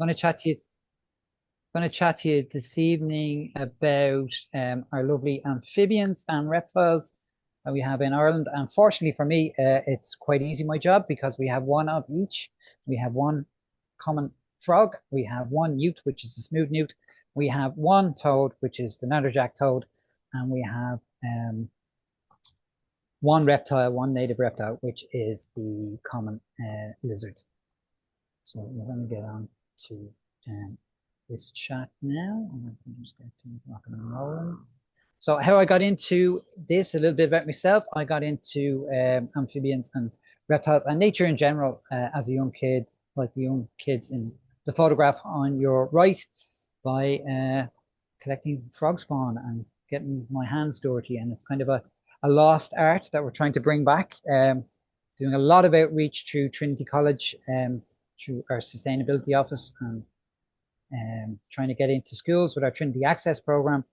going to chat to you. Going to chat to you this evening about our lovely amphibians and reptiles that we have in Ireland. Unfortunately for me, it's quite easy my job because we have one of each. We have one common frog. We have one newt, which is the smooth newt. We have one toad, which is the natterjack toad, and we have one reptile, one native reptile, which is the common lizard. So we're going to get on to this chat now. And I can just get to rocking and rolling. So how I got into this, a little bit about myself. I got into amphibians and reptiles and nature in general as a young kid, like the young kids in the photograph on your right, by collecting frog spawn and getting my hands dirty. And it's kind of a lost art that we're trying to bring back. Doing a lot of outreach through Trinity College, through our sustainability office, and trying to get into schools with our Trinity Access program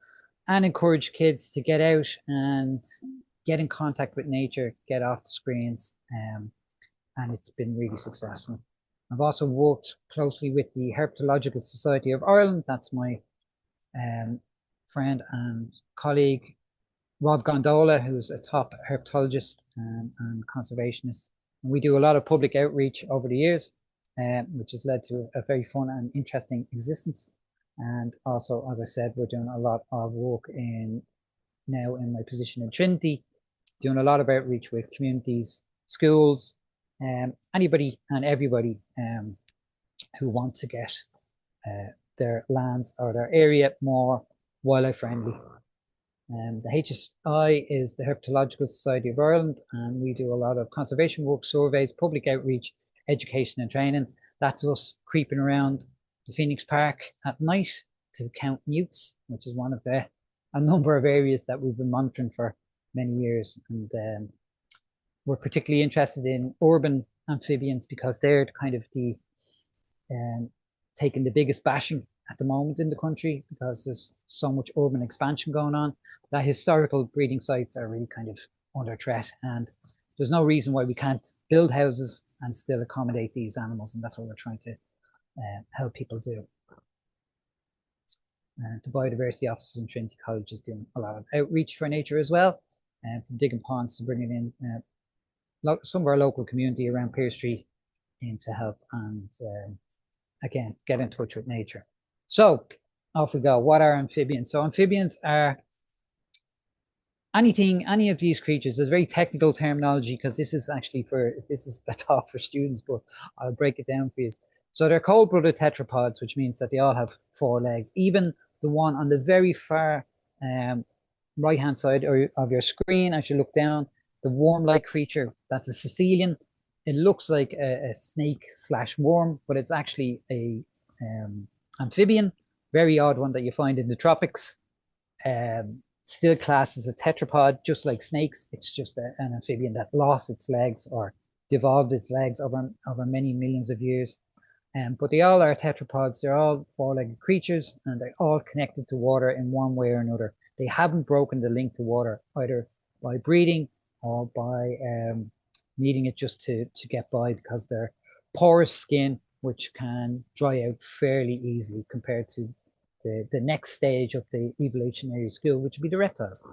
and encourage kids to get out and get in contact with nature, get off the screens. And it's been really successful. I've also worked closely with the Herpetological Society of Ireland. That's my friend and colleague, Rob Gondola, who's a top herpetologist and conservationist. And we do a lot of public outreach over the years, which has led to a very fun and interesting existence. And also, as I said, we're doing a lot of work now in my position in Trinity, doing a lot of outreach with communities, schools, anybody and everybody who want to get their lands or their area more wildlife friendly. The HSI is the Herpetological Society of Ireland, and we do a lot of conservation work, surveys, public outreach, education and training. That's us creeping around the Phoenix Park at night to count newts, which is one of a number of areas that we've been monitoring for many years. And we're particularly interested in urban amphibians because they're kind of taking the biggest bashing at the moment in the country because there's so much urban expansion going on that historical breeding sites are really kind of under threat, and there's no reason why we can't build houses and still accommodate these animals, and that's what we're trying to help people do. The Biodiversity Office in Trinity College is doing a lot of outreach for nature as well, from digging ponds to bringing in some of our local community around Pier Street in to help and again get in touch with nature. So off we go. What are amphibians? So amphibians are any of these creatures. There's very technical terminology because this is a talk for students, but I'll break it down for you. So they're cold-blooded tetrapods, which means that they all have 4 legs. Even the one on the very far right-hand side of your screen, as you look down, the worm-like creature, that's a caecilian. It looks like a snake/worm, but it's actually a amphibian, very odd one that you find in the tropics. Still classed as a tetrapod, just like snakes. It's just an amphibian that lost its legs or devolved its legs over many millions of years. But they all are tetrapods. They're all 4-legged creatures, and they're all connected to water in one way or another. They haven't broken the link to water either by breeding or by needing it just to get by, because their porous skin, which can dry out fairly easily compared to the next stage of the evolutionary school, which would be the reptiles.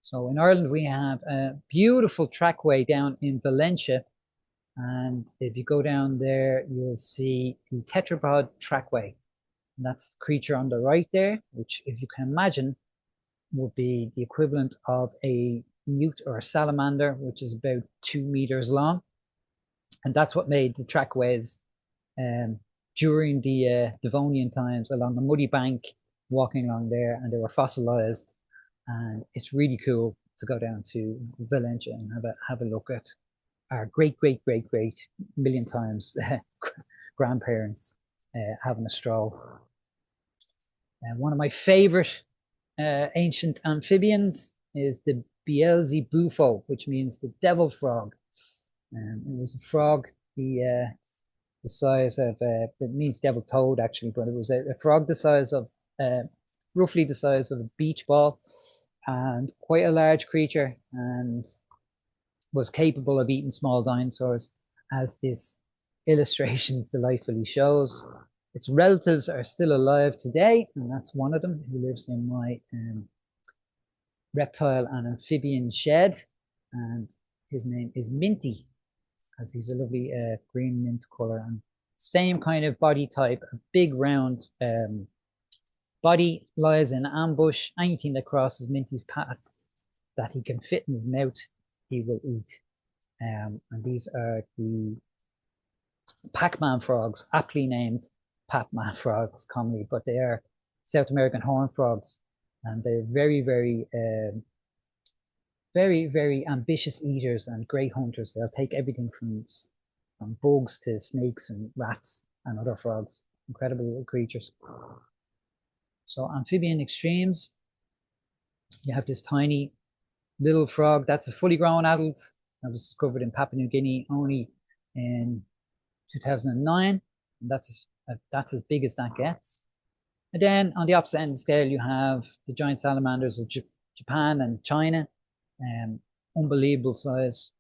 So in Ireland, we have a beautiful trackway down in Valentia. And if you go down there, you'll see the tetrapod trackway. And that's the creature on the right there, which, if you can imagine, would be the equivalent of a newt or a salamander, which is about 2 meters long. And that's what made the trackways during the Devonian times along the muddy bank, walking along there, and they were fossilized. And it's really cool to go down to Valentia and have a look at our great million times grandparents having a stroll. And one of my favorite ancient amphibians is the Beelzebufo, which means the devil frog. It was a frog, the size of, it means devil toad actually, but it was a frog the size of, roughly the size of a beach ball, and quite a large creature, and was capable of eating small dinosaurs, as this illustration delightfully shows. Its relatives are still alive today, and that's one of them who lives in my reptile and amphibian shed. And his name is Minty, as he's a lovely green mint color, and same kind of body type, a big round body, lies in ambush. Anything that crosses Minty's path that he can fit in his mouth, he will eat. And these are the Pac-Man frogs, aptly named Pac-Man frogs commonly, but they are South American horn frogs, and they're very, very ambitious eaters and great hunters. They'll take everything from bugs to snakes and rats and other frogs. Incredible little creatures. So amphibian extremes, you have this tiny little frog. That's a fully grown adult. That was discovered in Papua New Guinea only in 2009. And that's as big as that gets. And then on the opposite end of the scale, you have the giant salamanders of Japan and China. Unbelievable size,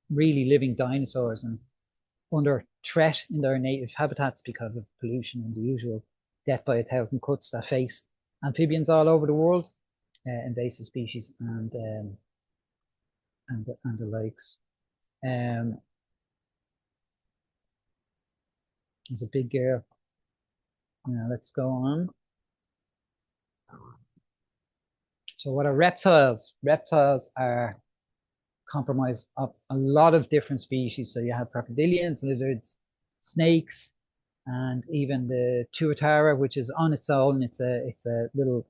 really living dinosaurs, and under threat in their native habitats because of pollution and the usual death by 1,000 cuts that face amphibians all over the world, invasive species and the likes. There's a big girl. Now let's go on. So what are reptiles? Reptiles are comprised of a lot of different species. So you have crocodilians, lizards, snakes, and even the tuatara, which is on its own. It's a little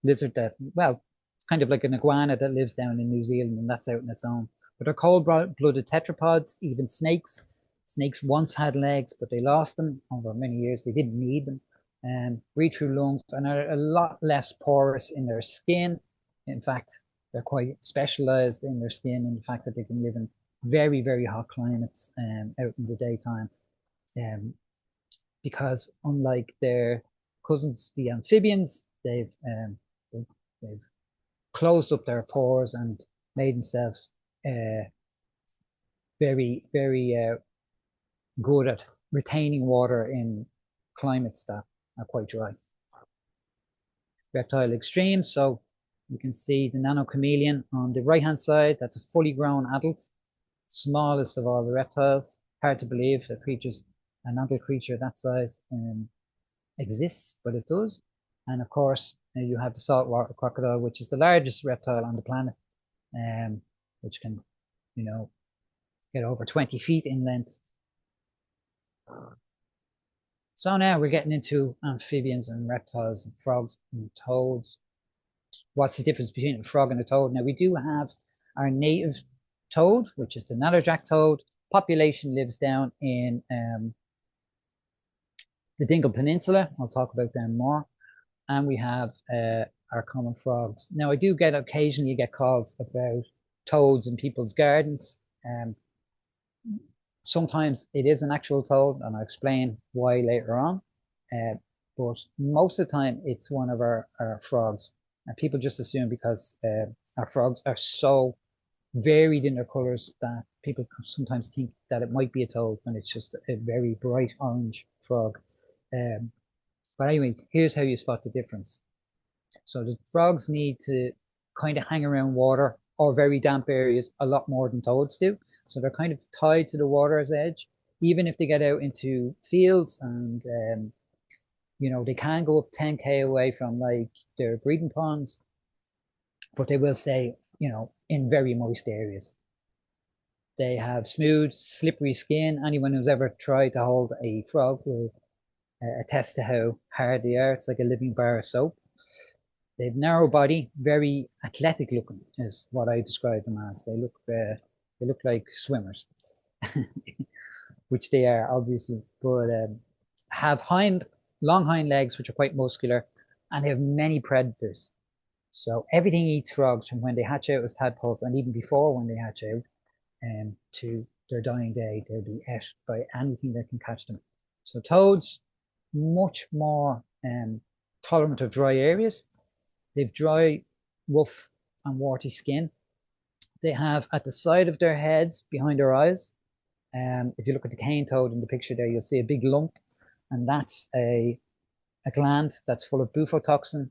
lizard that, well, it's kind of like an iguana that lives down in New Zealand, and that's out on its own. But they're cold-blooded tetrapods, even snakes. Snakes once had legs, but they lost them over many years. They didn't need them. Breathe through lungs and are a lot less porous in their skin. In fact, they're quite specialized in their skin, and the fact that they can live in very, very hot climates out in the daytime. Because unlike their cousins, the amphibians, they've closed up their pores and made themselves very, very good at retaining water in climates that are quite dry. Reptile extremes. So you can see the nano chameleon on the right hand side. That's a fully grown adult, smallest of all the reptiles. Hard to believe that an adult creature that size exists, but it does. And of course, you have the saltwater crocodile, which is the largest reptile on the planet, which can, get over 20 feet in length. So now we're getting into amphibians and reptiles and frogs and toads. What's the difference between a frog and a toad? Now we do have our native toad, which is the natterjack toad. Population lives down in the Dingle Peninsula. I'll talk about them more. And we have our common frogs. Now I do occasionally get calls about toads in people's gardens. Sometimes it is an actual toad, and I'll explain why later on. But most of the time, it's one of our frogs. And people just assume because our frogs are so varied in their colors that people sometimes think that it might be a toad when it's just a very bright orange frog. But anyway, here's how you spot the difference. So the frogs need to kind of hang around water or very damp areas a lot more than toads do. So they're kind of tied to the water's edge. Even if they get out into fields and, they can go up 10k away from like their breeding ponds, but they will stay, in very moist areas. They have smooth, slippery skin. Anyone who's ever tried to hold a frog will attest to how hard they are. It's like a living bar of soap. They have narrow body, very athletic looking is what I describe them as. They look like swimmers, which they are obviously, but have long hind legs which are quite muscular, and they have many predators. So everything eats frogs from when they hatch out as tadpoles, and even before when they hatch out, to their dying day, they'll be ate by anything that can catch them. So toads, much more tolerant of dry areas. They've dry, rough, and warty skin. They have at the side of their heads, behind their eyes, If you look at the cane toad in the picture there, you'll see a big lump, and that's a gland that's full of bufotoxin,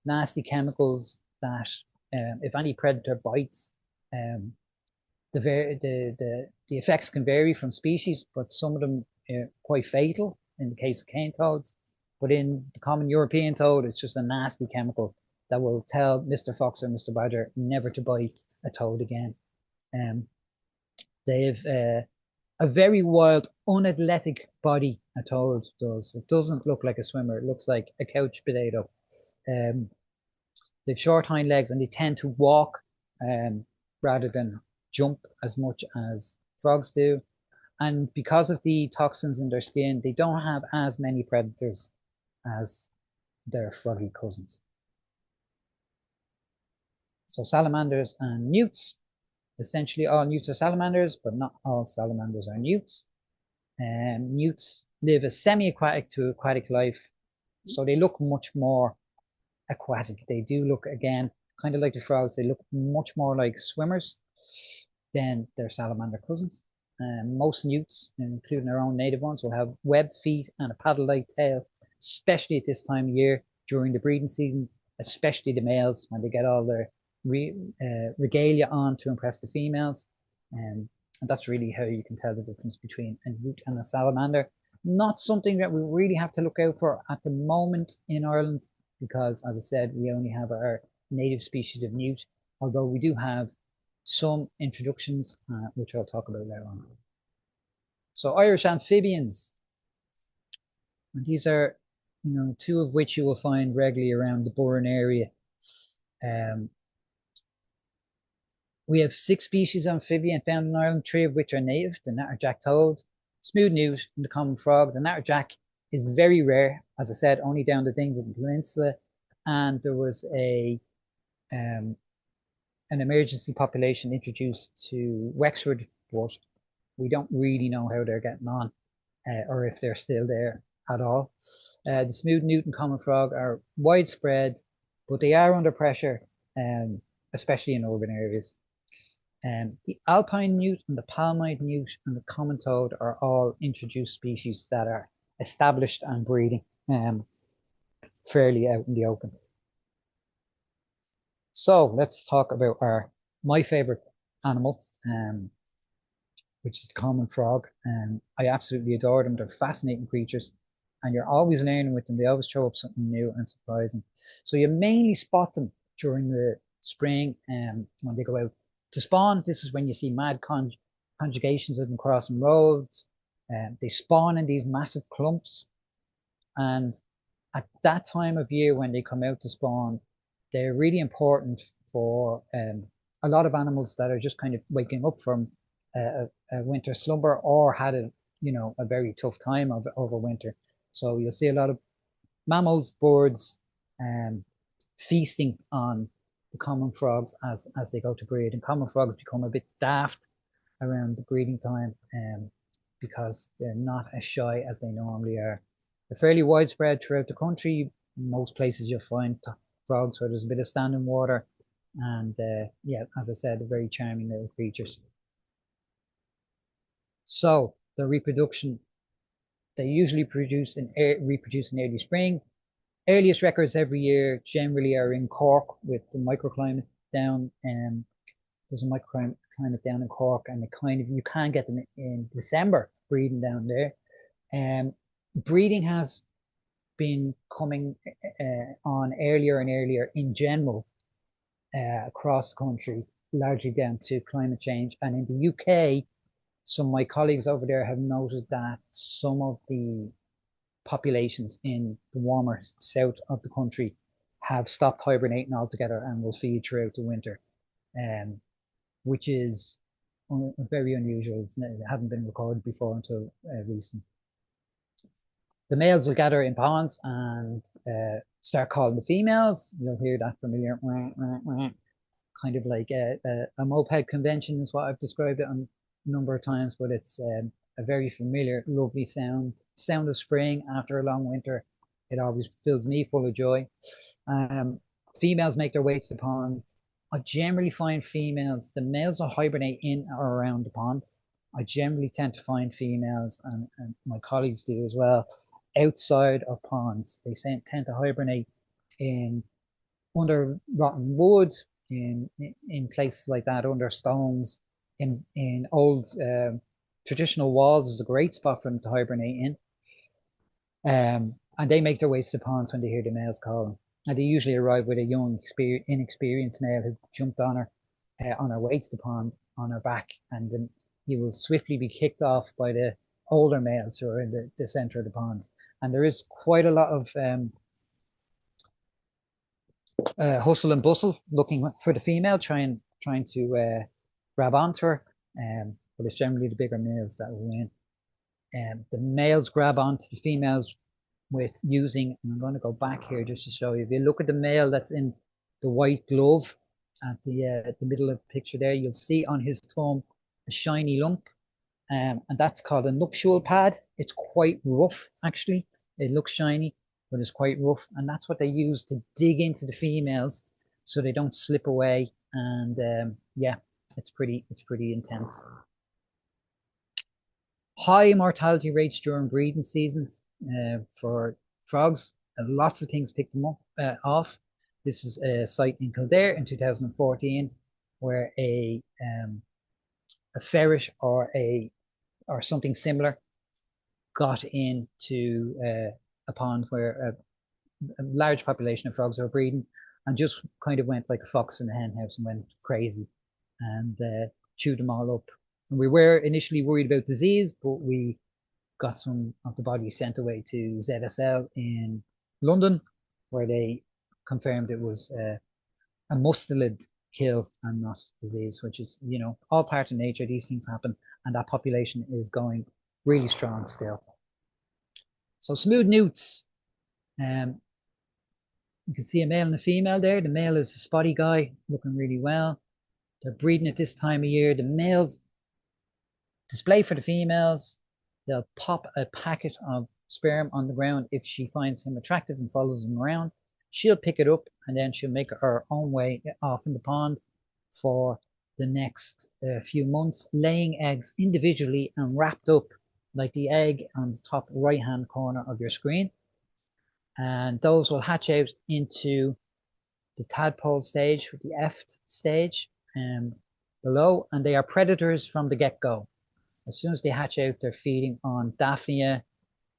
nasty chemicals that, if any predator bites, the effects can vary from species, but some of them are quite fatal in the case of cane toads. But in the common European toad, it's just a nasty chemical that will tell Mr. Fox or Mr. Badger never to bite a toad again. They've a very wild, unathletic body, a toad does. It doesn't look like a swimmer. It looks like a couch potato. They've short hind legs and they tend to walk rather than jump as much as frogs do. And because of the toxins in their skin, they don't have as many predators as their froggy cousins. So salamanders and newts. Essentially all newts are salamanders, but not all salamanders are newts. Newts live a semi-aquatic to aquatic life, so they look much more aquatic. They do look, again, kind of like the frogs, they look much more like swimmers than their salamander cousins. Most newts, including our own native ones, will have webbed feet and a paddle-like tail, especially at this time of year during the breeding season, especially the males when they get all their regalia on to impress the females. And that's really how you can tell the difference between a newt and a salamander. Not something that we really have to look out for at the moment in Ireland, because, as I said, we only have our native species of newt, although we do have some introductions, which I'll talk about later on. So Irish amphibians, and these are, two of which you will find regularly around the Burren area. We have 6 species of amphibian found in Ireland, 3 of which are native: the natterjack toad, smooth newt, and the common frog. The natterjack is very rare, as I said, only down the Dingle Peninsula, and there was an emergency population introduced to Wexford, but we don't really know how they're getting on, or if they're still there at all. The smooth newt and common frog are widespread, but they are under pressure, especially in urban areas. The alpine newt and the palmite newt and the common toad are all introduced species that are established and breeding fairly out in the open. So let's talk about my favorite animal, which is the common frog. I absolutely adore them. They're fascinating creatures, and you're always learning with them. They always throw up something new and surprising. So you mainly spot them during the spring when they go out to spawn. This is when you see mad conjugations of them crossing roads. They spawn in these massive clumps, and at that time of year when they come out to spawn, they're really important for a lot of animals that are just kind of waking up from a winter slumber or had a very tough time over winter. So you'll see a lot of mammals, birds, feasting on the common frogs as they go to breed. And common frogs become a bit daft around the breeding time because they're not as shy as they normally are. They're fairly widespread throughout the country. In most places you'll find frogs where there's a bit of standing water, and yeah, as I said, they're very charming little creatures. So the reproduction, they usually reproduce in early spring. Earliest records every year generally are in Cork with the microclimate down. There's a microclimate down in Cork, and you can get them in December breeding down there. Breeding has been coming on earlier and earlier in general across the country, largely down to climate change. And in the UK, some of my colleagues over there have noted that some of the populations in the warmer south of the country have stopped hibernating altogether and will feed throughout the winter, which is very unusual. It hadn't been recorded before until recent. The males will gather in ponds and start calling the females. You'll hear that familiar kind of like a moped convention is what I've described it on a number of times, but it's a very familiar, lovely sound of spring after a long winter. It always fills me full of joy. Females make their way to the pond. I generally find females, the males will hibernate in or around the pond, I generally tend to find females, and my colleagues do as well, outside of ponds. They tend to hibernate in under rotten wood, in places like that, under stones, in old traditional walls is a great spot for them to hibernate in. And they make their way to the ponds when they hear the males calling. And they usually arrive with a young, inexperienced male who jumped on her way to the pond on her back, and then he will swiftly be kicked off by the older males who are in the center of the pond. And there is quite a lot of hustle and bustle looking for the female, trying to grab onto her. But it's generally the bigger males that will win. The males grab onto the females with using, and I'm going to go back here just to show you. If you look at the male that's in the white glove at the middle of the picture there, you'll see on his thumb a shiny lump, and that's called a nuptial pad. It's quite rough, actually. It looks shiny, but it's quite rough, and that's what they use to dig into the females so they don't slip away. And yeah, it's pretty intense. High mortality rates during breeding seasons for frogs. Lots of things pick them up off. This is a site in Kildare in 2014 where a ferret or something similar got into a pond where a large population of frogs were breeding, and just kind of went like a fox in a hen house and went crazy and chewed them all up. And we were initially worried about disease, but we got some of the bodies sent away to ZSL in London, where they confirmed it was a mustelid kill and not disease, which is, you know, all part of nature. These things happen, and that population is going really strong still. So smooth newts. You can see a male and a female there. The male is a spotty guy, looking really well. They're breeding at this time of year. The males display for the females. They'll pop a packet of sperm on the ground if she finds him attractive and follows him around. She'll pick it up, and then she'll make her own way off in the pond for the next few months, laying eggs individually and wrapped up like the egg on the top right hand corner of your screen. And those will hatch out into the tadpole stage, the eft stage below, and they are predators from the get-go. As soon as they hatch out, they're feeding on Daphnia,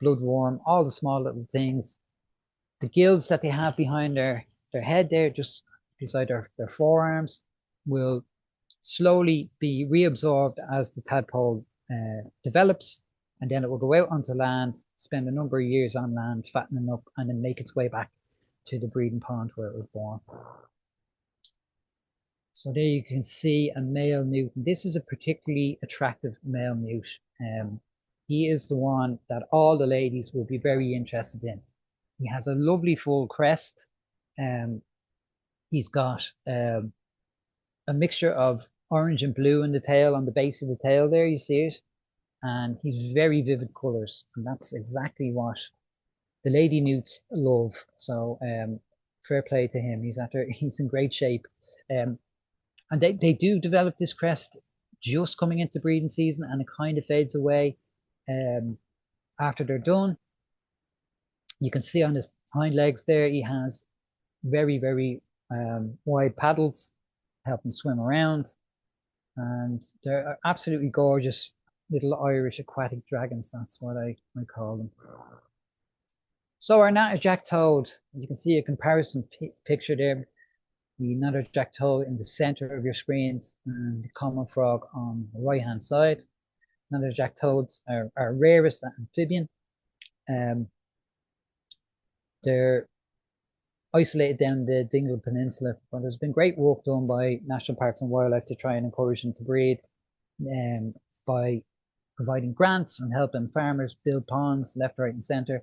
bloodworm, all the small little things. The gills that they have behind their head there, just beside their forearms, will slowly be reabsorbed as the tadpole develops, and then it will go out onto land, spend a number of years on land, fattening up, and then make its way back to the breeding pond where it was born. So there you can see a male newt. This is a particularly attractive male newt. He is the one that all the ladies will be very interested in. He has a lovely full crest. He's got a mixture of orange and blue in the tail, on the base of the tail there, you see it. And he's very vivid colours, and that's exactly what the lady newts love. So fair play to him. He's in great shape. And they do develop this crest just coming into breeding season, and it kind of fades away after they're done. You can see on his hind legs there, he has very, very wide paddles, help him swim around. And they're absolutely gorgeous little Irish aquatic dragons. That's what I call them. So our natterjack toad, you can see a comparison picture there. The natterjack toad in the center of your screens, and the common frog on the right hand side. Natterjack toads are our rarest amphibian. They're isolated down the Dingle Peninsula, but there's been great work done by National Parks and Wildlife to try and encourage them to breed by providing grants and helping farmers build ponds left, right, and centre.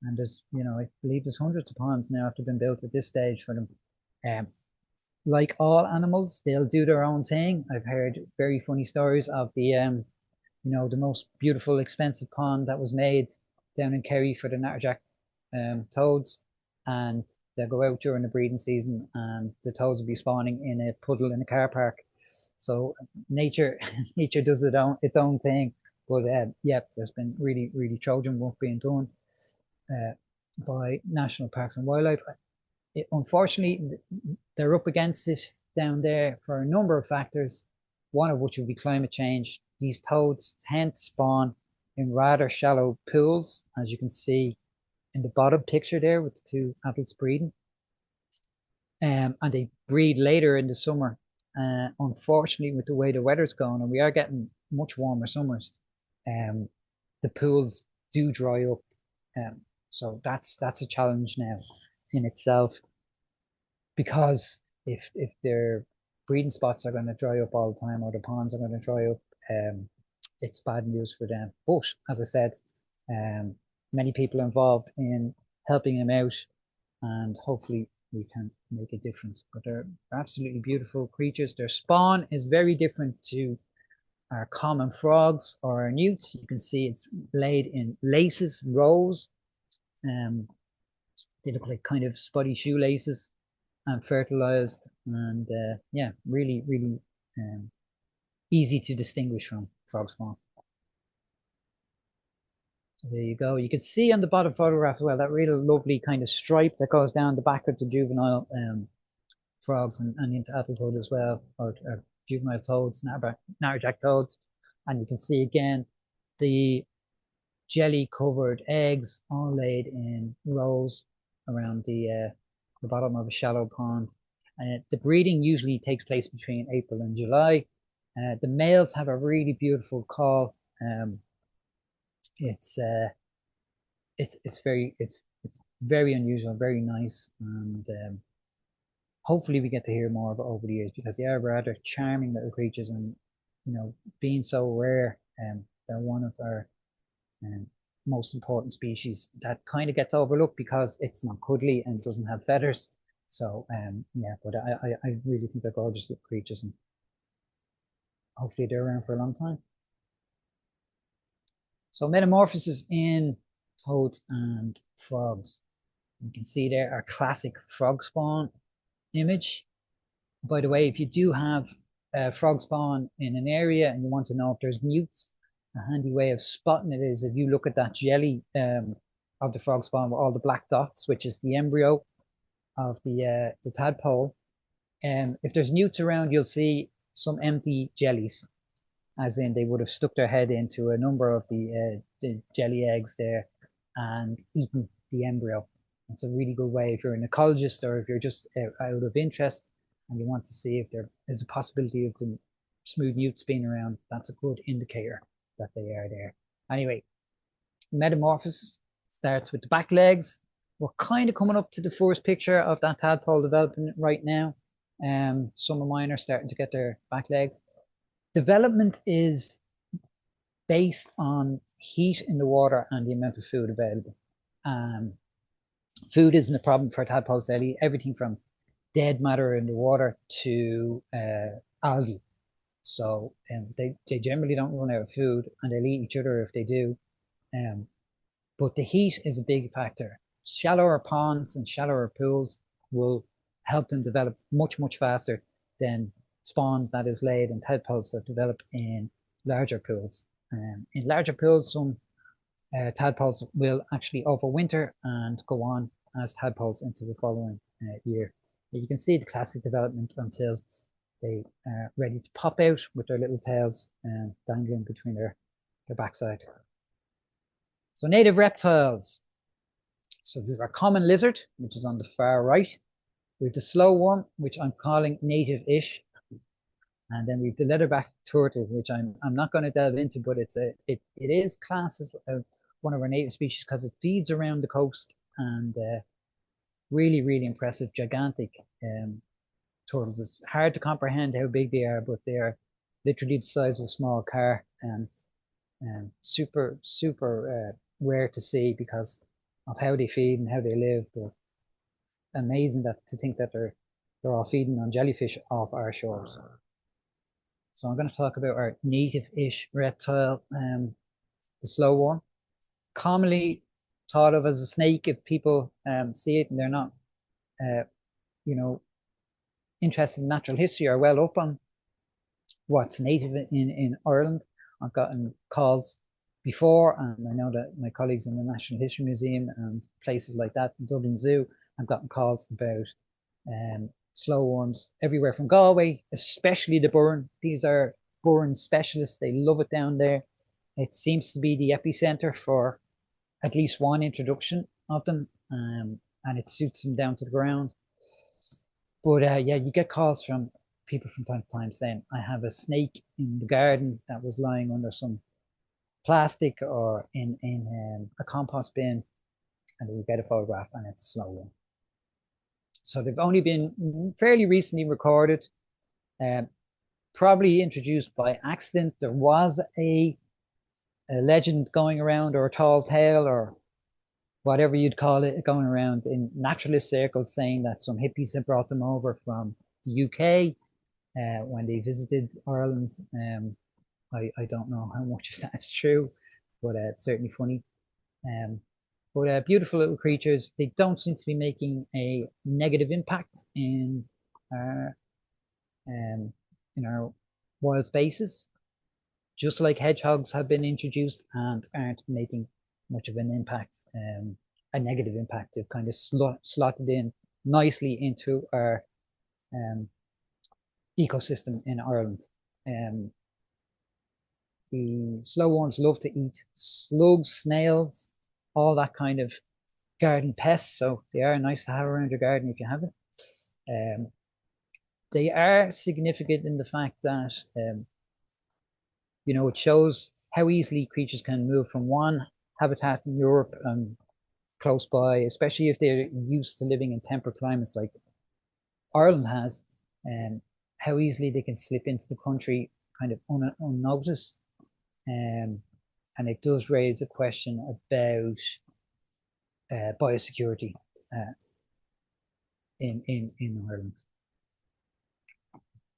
And there's, you know, I believe there's hundreds of ponds now after been built at this stage for them. Like all animals, they'll do their own thing. I've heard very funny stories of the, you know, the most beautiful, expensive pond that was made down in Kerry for the natterjack toads, and they'll go out during the breeding season, and the toads will be spawning in a puddle in a car park. So nature nature does its own thing. But yeah, there's been really Trojan work being done uh, by national parks and wildlife. Unfortunately, they're up against it down there for a number of factors, one of which would be climate change. These toads tend to spawn in rather shallow pools, as you can see in the bottom picture there with the two adults breeding. And they breed later in the summer. Unfortunately, with the way the weather's going, and we are getting much warmer summers, um, the pools do dry up. Um, so that's a challenge now in itself, because if their breeding spots are going to dry up all the time, or the ponds are going to dry up, it's bad news for them. But as I said, many people involved in helping them out, and hopefully we can make a difference. But they're absolutely beautiful creatures. Their spawn is very different to our common frogs or our newts. You can see it's laid in laces, rows. They look like kind of spotty shoelaces and fertilized, and yeah, really easy to distinguish from frog spawn. So there you go. You can see on the bottom photograph as well that really lovely kind of stripe that goes down the back of the juvenile frogs and into adulthood as well, or juvenile toads, natterjack toads. And you can see again the jelly covered eggs all laid in rows around the bottom of a shallow pond. The breeding usually takes place between April and July. The males have a really beautiful call. It's it's very unusual, very nice, and hopefully we get to hear more about over the years, because they are rather charming little creatures, and being so rare, they're one of our most important species that kind of gets overlooked because it's not cuddly and doesn't have feathers. So yeah, but I really think they're gorgeous little creatures, and hopefully they're around for a long time. So metamorphosis in toads and frogs. You can see there our classic frog spawn image. By the way, if you do have frog spawn in an area and you want to know if there's newts, a handy way of spotting it is if you look at that jelly of the frog spawn with all the black dots, which is the embryo of the tadpole. And if there's newts around, you'll see some empty jellies, as in they would have stuck their head into a number of the jelly eggs there and eaten the embryo. It's a really good way if you're an ecologist, or if you're just out of interest and you want to see if there is a possibility of the smooth newts being around. That's a good indicator that they are there. Anyway, metamorphosis starts with the back legs. We're kind of coming up to the first picture of that tadpole developing right now. Some of mine are starting to get their back legs. Development is based on heat in the water and the amount of food available. Food isn't a problem for tadpoles. They'll eat everything from dead matter in the water to algae. So they generally don't run out of food, and they'll eat each other if they do. But the heat is a big factor. Shallower ponds and shallower pools will help them develop much faster than spawn that is laid in tadpoles that develop in larger pools. In larger pools, some tadpoles will actually overwinter and go on as tadpoles into the following year. You can see the classic development until they are ready to pop out with their little tails dangling between their backside. So native reptiles. So we've our common lizard, which is on the far right. We've the slow worm, which I'm calling native-ish. And then we've the leatherback turtle, which I'm not going to delve into, but it is classed as one of our native species because it feeds around the coast, and really impressive, gigantic turtles. It's hard to comprehend how big they are, but they are literally the size of a small car, and super rare to see because of how they feed and how they live. But amazing to think that they're all feeding on jellyfish off our shores. So I'm going to talk about our native-ish reptile, the slow worm. Commonly thought of as a snake if people see it and they're not, interested in natural history or well up on what's native in Ireland. I've gotten calls before, and I know that my colleagues in the Natural History Museum and places like that, Dublin Zoo, have gotten calls about slow worms everywhere from Galway, especially the Burren. These are Burren specialists. They love it down there. It seems to be the epicenter for at least one introduction of them, and it suits them down to the ground. But yeah, you get calls from people from time to time saying, I have a snake in the garden that was lying under some plastic or in a compost bin, and you get a photograph and it's slow. So they've only been fairly recently recorded, probably introduced by accident. There was a legend going around, or a tall tale, or whatever you'd call it, going around in naturalist circles saying that some hippies had brought them over from the UK when they visited Ireland. I don't know how much of that's true, but it's certainly funny. But beautiful little creatures. They don't seem to be making a negative impact our in our wild spaces, just like hedgehogs have been introduced and aren't making much of an impact, a negative impact. They've kind of slotted in nicely into our ecosystem in Ireland. The slow worms love to eat slugs, snails, all that kind of garden pests. So they are nice to have around your garden if you have it. They are significant in the fact that it shows how easily creatures can move from one habitat in Europe and close by, especially if they're used to living in temperate climates like Ireland has, and how easily they can slip into the country kind of unnoticed. And it does raise a question about biosecurity in Ireland.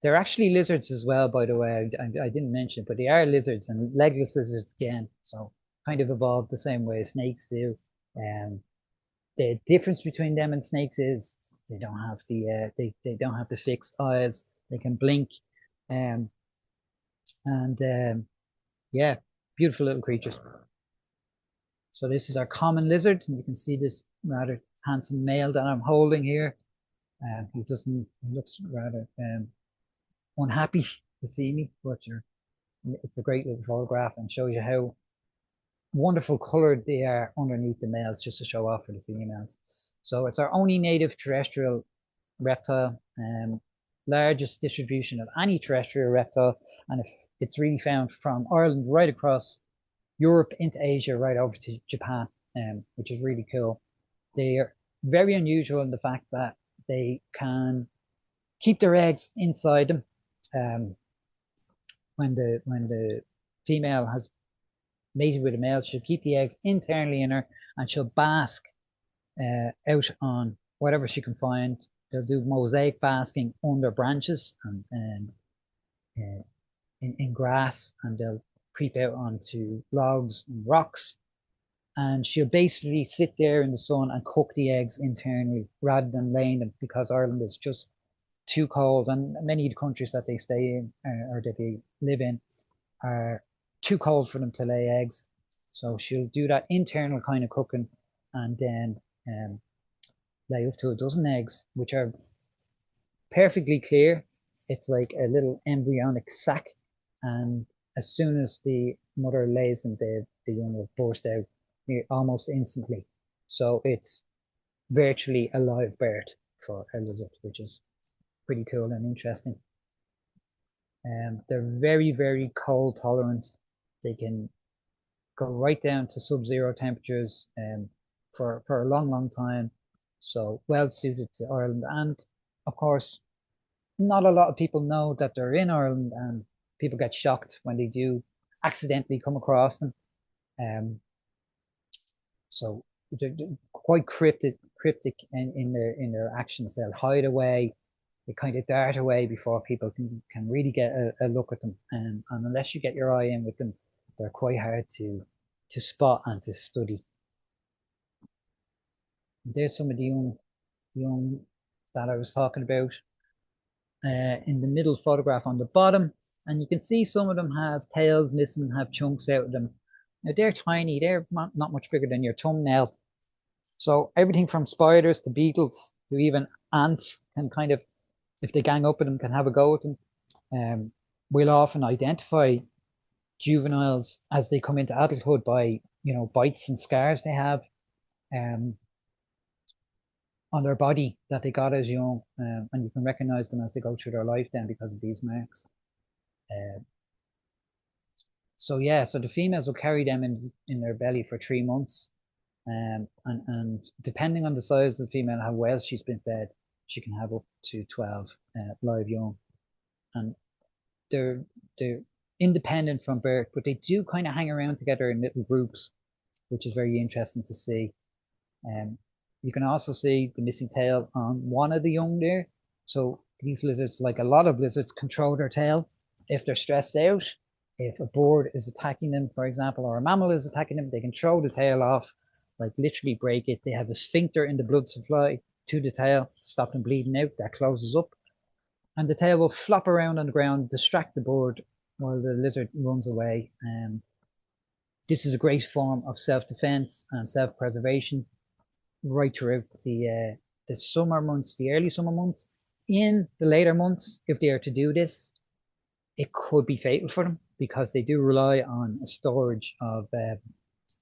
They're actually lizards as well, by the way. I didn't mention, but they are lizards, and legless lizards again. So kind of evolved the same way snakes do. The difference between them and snakes is they don't have they don't have the fixed eyes. They can blink, and yeah, beautiful little creatures. So this is our common lizard, and you can see this rather handsome male that I'm holding here. He looks rather unhappy to see me, but it's a great little photograph and shows you how wonderful colored they are underneath the males, just to show off for the females. So it's our only native terrestrial reptile, largest distribution of any terrestrial reptile, and it's really found from Ireland right across Europe into Asia, right over to Japan, which is really cool. They are very unusual in the fact that they can keep their eggs inside them. When the female has mated with a male, she'll keep the eggs internally in her, and she'll bask out on whatever she can find. They'll do mosaic basking under branches and in grass, and they'll creep out onto logs and rocks, and she'll basically sit there in the sun and cook the eggs internally rather than laying them, because Ireland is just too cold, and many of the countries that they stay in or that they live in are too cold for them to lay eggs. So she'll do that internal kind of cooking, and then lay up to a dozen eggs, which are perfectly clear. It's like a little embryonic sac, and as soon as the mother lays them, the young will burst out almost instantly. So it's virtually a live birth for a lizard, which is pretty cool and interesting. They're very, very cold tolerant. They can go right down to sub-zero temperatures for a long, long time. So well suited to Ireland. And of course, not a lot of people know that they're in Ireland, and people get shocked when they do accidentally come across them. So they're quite cryptic in their actions. They'll hide away, they kind of dart away before people can really get a look at them. And unless you get your eye in with them, they're quite hard to spot and to study. There's some of the young that I was talking about. In the middle photograph on the bottom, And you can see some of them have tails missing, have chunks out of them. Now they're tiny, they're not much bigger than your thumbnail. So everything from spiders to beetles to even ants can kind of, if they gang up with them, can have a go at them. We'll often identify juveniles as they come into adulthood by, bites and scars they have um, on their body that they got as young, and you can recognize them as they go through their life then because of these marks. So yeah, so the females will carry them in their belly for 3 months, and depending on the size of the female, how well she's been fed, she can have up to 12 live young, and they're independent from birth, but they do kind of hang around together in little groups, which is very interesting to see. You can also see the missing tail on one of the young there. So these lizards, like a lot of lizards, control their tail if they're stressed out. If a bird is attacking them, for example, or a mammal is attacking them, they can throw the tail off, like literally break it. They have a sphincter in the blood supply to the tail to stop them bleeding out. That closes up, and the tail will flop around on the ground, distract the bird while the lizard runs away. This is a great form of self-defense and self-preservation right throughout the summer months, the early summer months. In the later months, if they are to do this, it could be fatal for them because they do rely on a storage of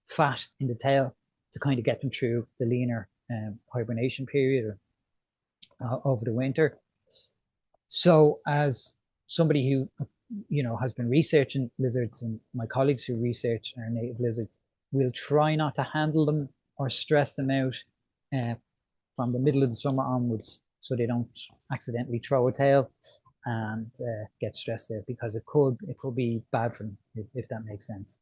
fat in the tail to kind of get them through the leaner hibernation period over the winter. So as somebody who has been researching lizards, and my colleagues who research our native lizards, will try not to handle them or stress them out from the middle of the summer onwards, so they don't accidentally throw a tail and get stressed out, because it could be bad for them, if that makes sense.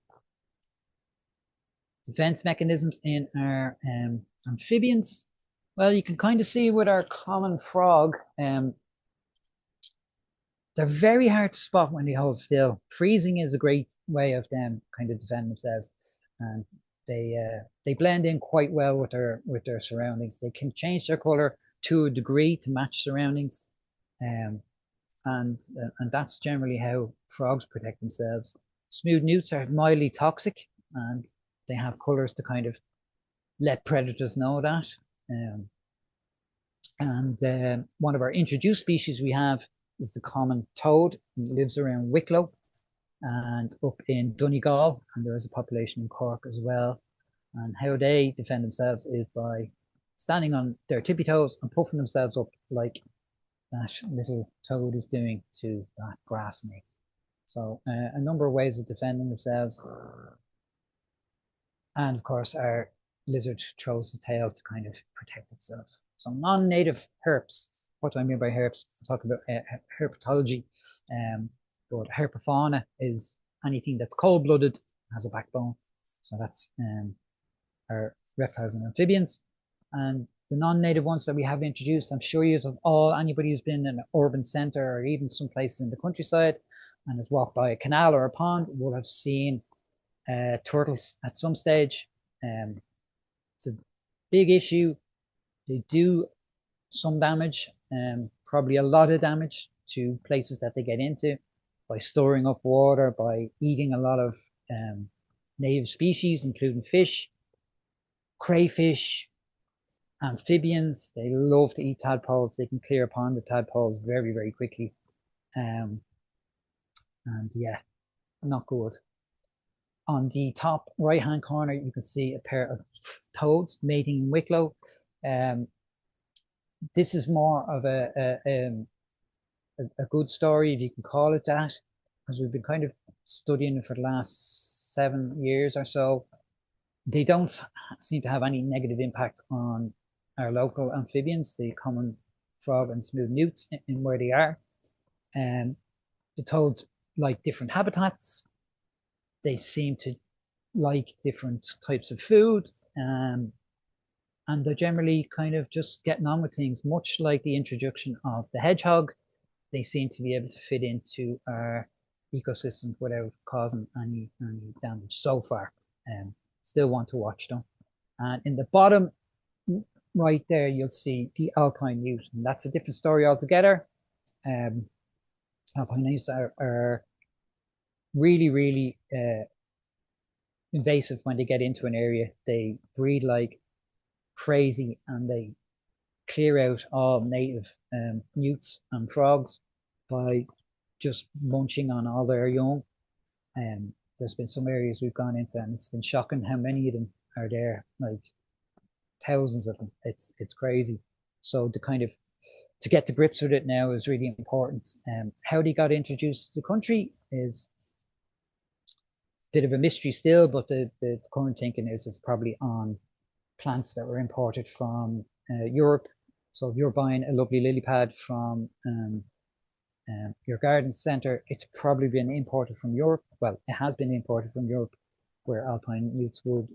Defense mechanisms in our amphibians. Well, you can kind of see with our common frog, they're very hard to spot when they hold still. Freezing is a great way of them kind of defending themselves, and they blend in quite well with their surroundings. They can change their color to a degree to match surroundings, and that's generally how frogs protect themselves. Smooth newts are mildly toxic, and they have colors to kind of let predators know that. And one of our introduced species we have is the common toad. It lives around Wicklow and up in Donegal, and there is a population in Cork as well. And how they defend themselves is by standing on their tippy toes and puffing themselves up like that little toad is doing to that grass snake. So a number of ways of defending themselves. And of course, our lizard throws the tail to kind of protect itself. So non-native herps. What do I mean by herps? I'll talk about herpetology. But herpofauna is anything that's cold-blooded, has a backbone. So that's our reptiles and amphibians. And the non-native ones that we have introduced, I'm sure you have anybody who's been in an urban centre or even some places in the countryside and has walked by a canal or a pond will have seen turtles at some stage. It's a big issue. They do some damage, probably a lot of damage to places that they get into by storing up water, by eating a lot of native species, including fish, crayfish, amphibians. They love to eat tadpoles. They can clear a pond of tadpoles very, very quickly. And yeah, not good. On the top right-hand corner, you can see a pair of toads mating in Wicklow. This is more of a good story, if you can call it that, because we've been kind of studying it for the last 7 years or so. They don't seem to have any negative impact on our local amphibians, the common frog and smooth newts, in where they are. The toads like different habitats. They seem to like different types of food, and they're generally kind of just getting on with things, much like the introduction of the hedgehog. They seem to be able to fit into our ecosystem without causing any damage so far. Still want to watch them. And in the bottom right there, you'll see the alpine newt, and that's a different story altogether. Alpine newts are really, really invasive when they get into an area. They breed like crazy and they clear out all native newts and frogs by just munching on all their young. There's been some areas we've gone into and it's been shocking how many of them are there, like thousands of them. It's crazy. So the kind of to get to grips with it now is really important. How they got introduced to the country is a bit of a mystery still, but the current thinking is it's probably on plants that were imported from Europe. So if you're buying a lovely lily pad from your garden centre, it's probably been imported from Europe. Well, it has been imported from Europe, where alpine newts would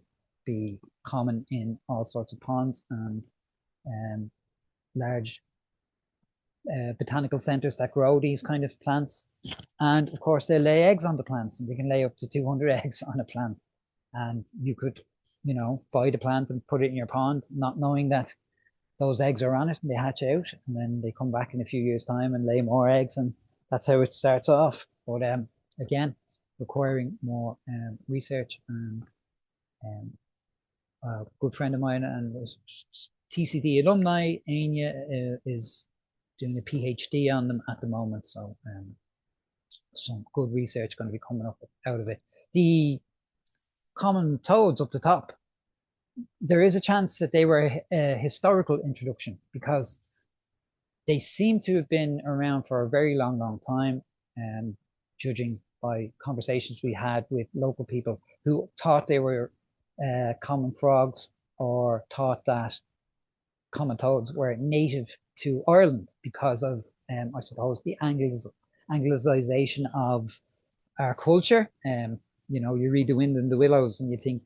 be common in all sorts of ponds and um, large botanical centres that grow these kind of plants. And of course, they lay eggs on the plants, and they can lay up to 200 eggs on a plant. And you could, buy the plant and put it in your pond, not knowing that those eggs are on it and they hatch out and then they come back in a few years' time and lay more eggs. And that's how it starts off. But again, requiring more research. And a good friend of mine and TCD alumni, Anya, is doing a PhD on them at the moment. So some good research going to be coming up out of it. The common toads up the top, there is a chance that they were a historical introduction because they seem to have been around for a very long, long time, judging by conversations we had with local people who thought they were common frogs or thought that common toads were native to Ireland because of, I suppose, the Anglicization of our culture. You read The Wind in the Willows and you think,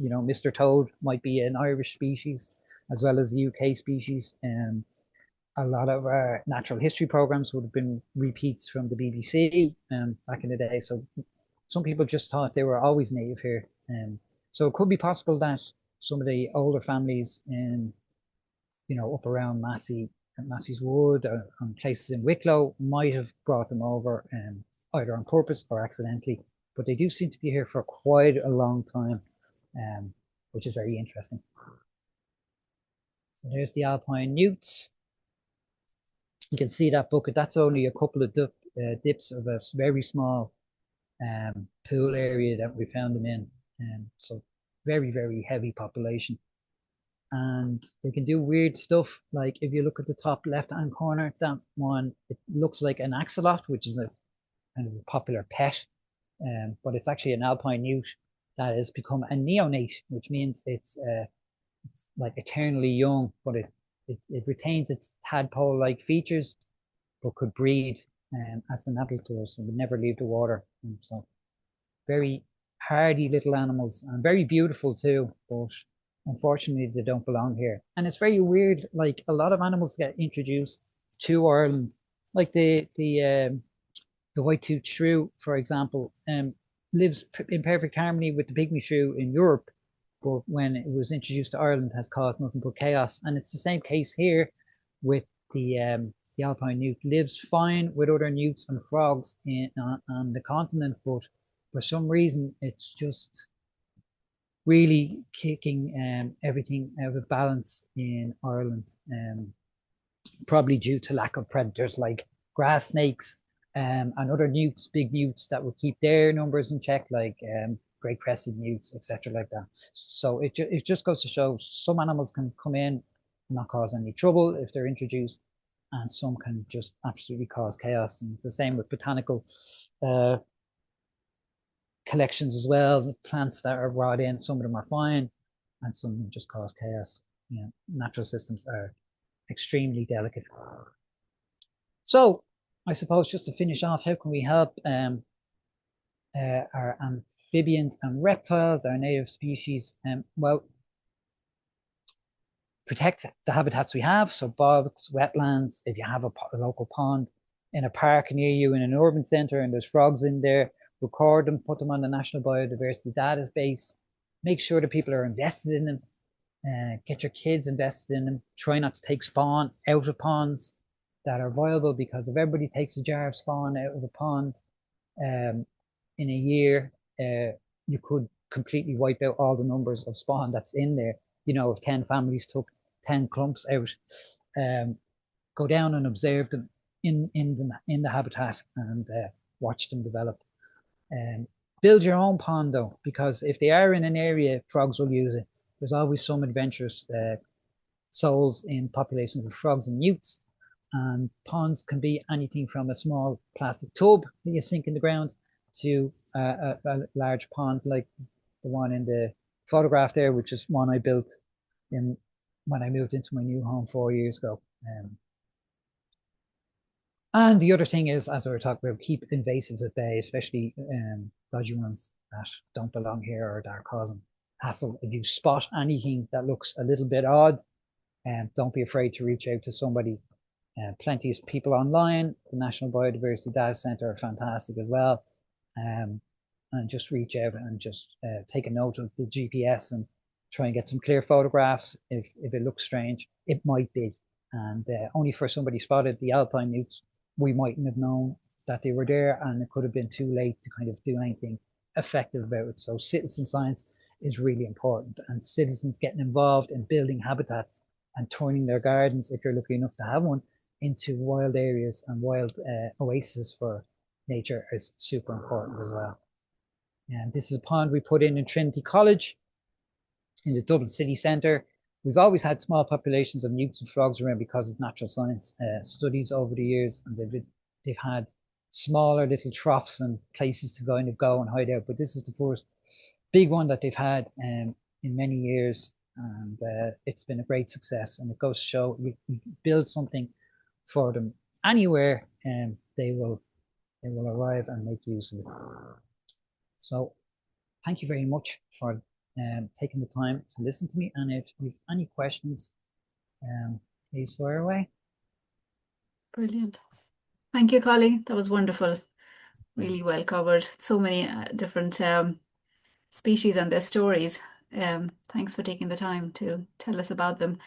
Mr. Toad might be an Irish species as well as a UK species. A lot of our natural history programs would have been repeats from the BBC back in the day. So some people just thought they were always native here. So it could be possible that some of the older families in, up around Massey's Wood or places in Wicklow might have brought them over either on purpose or accidentally. But they do seem to be here for quite a long time, which is very interesting. So there's the alpine newts. You can see that bucket. That's only a couple of dips of a very small pool area that we found them in. So very, very heavy population. And they can do weird stuff. Like if you look at the top left-hand corner, that one, it looks like an axolotl, which is a kind of a popular pet. But it's actually an alpine newt that has become a neonate, which means it's like eternally young, but it retains its tadpole-like features, but could breed as an adult does and would never leave the water. So very hardy little animals and very beautiful too, but unfortunately they don't belong here. And it's very weird, like a lot of animals get introduced to Ireland, like the white-toothed shrew, for example, lives in perfect harmony with the pygmy shrew in Europe, but when it was introduced to Ireland has caused nothing but chaos. And it's the same case here with the alpine newt. Lives fine with other newts and frogs on the continent, but for some reason it's just really kicking everything out of balance in Ireland, probably due to lack of predators like grass snakes and other newts, big newts that would keep their numbers in check, like great crested newts, etc., like that. So it just goes to show some animals can come in and not cause any trouble if they're introduced, and some can just absolutely cause chaos. And it's the same with botanical collections as well. Plants that are brought in, some of them are fine, and some of them just cause chaos. Natural systems are extremely delicate. So I suppose just to finish off, how can we help our amphibians and reptiles, our native species? Well, protect the habitats we have, so bogs, wetlands. If you have a local pond in a park near you in an urban centre and there's frogs in there, record them, put them on the National Biodiversity Database, make sure that people are invested in them, get your kids invested in them, try not to take spawn out of ponds that are viable, because if everybody takes a jar of spawn out of a pond, in a year, you could completely wipe out all the numbers of spawn that's in there. You know, if 10 families took 10 clumps out, go down and observe them in the habitat and watch them develop. Build your own pond though, because if they are in an area, frogs will use it. There's always some adventurous souls in populations of frogs and newts. And ponds can be anything from a small plastic tub that you sink in the ground to a large pond like the one in the photograph there, which is one I built when I moved into my new home 4 years ago. And the other thing is, as we were talking about, keep invasives at bay, especially dodgy ones that don't belong here or that are causing hassle. If you spot anything that looks a little bit odd, don't be afraid to reach out to somebody. Plenty of people online. The National Biodiversity Data Centre are fantastic as well. And just reach out and just take a note of the GPS and try and get some clear photographs. If it looks strange, it might be. And only for somebody spotted the alpine newts, we mightn't have known that they were there, and it could have been too late to kind of do anything effective about it. So citizen science is really important, and citizens getting involved in building habitats and turning their gardens, if you're lucky enough to have one, into wild areas and wild oases for nature is super important as well. And this is a pond we put in Trinity College in the Dublin city centre. We've always had small populations of newts and frogs around because of natural science studies over the years, and they've had smaller little troughs and places to kind of go and hide out. But this is the first big one that they've had in many years, and it's been a great success. And it goes to show you build something for them anywhere, and they will arrive and make use of it. So thank you very much for taking the time to listen to me. And if you've any questions, please fire away. Brilliant. Thank you, Collie. That was wonderful. Really well covered. So many different species and their stories. Thanks for taking the time to tell us about them.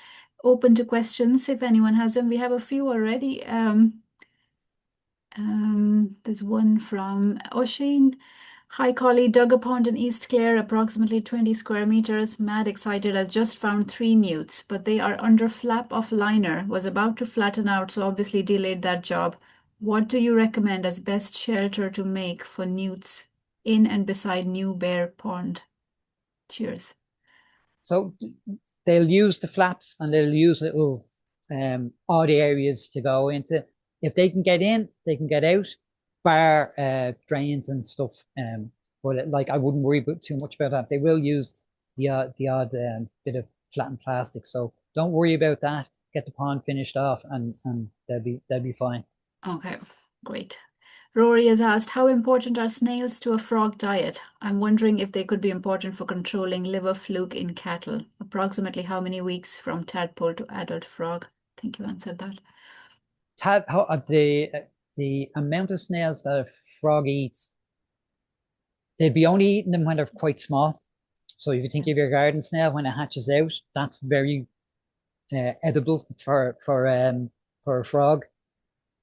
Open to questions if anyone has them. We have a few already. There's one from Oisin. Hi, Collie. Dug a pond in East Clare, approximately 20 square meters. Mad excited, has just found 3 newts, but they are under flap of liner. Was about to flatten out, so obviously delayed that job. What do you recommend as best shelter to make for newts in and beside New Bear Pond? Cheers. So they'll use the flaps and they'll use little odd areas to go into. If they can get in, they can get out, bar drains and stuff. But like I wouldn't worry too much about that. They will use the odd bit of flattened plastic. So don't worry about that. Get the pond finished off, and they'll be fine. Okay, great. Rory has asked, how important are snails to a frog diet? I'm wondering if they could be important for controlling liver fluke in cattle. Approximately how many weeks from tadpole to adult frog? I think you answered that. The amount of snails that a frog eats, they'd be only eating them when they're quite small. So if you think of your garden snail when it hatches out, that's very edible for a frog.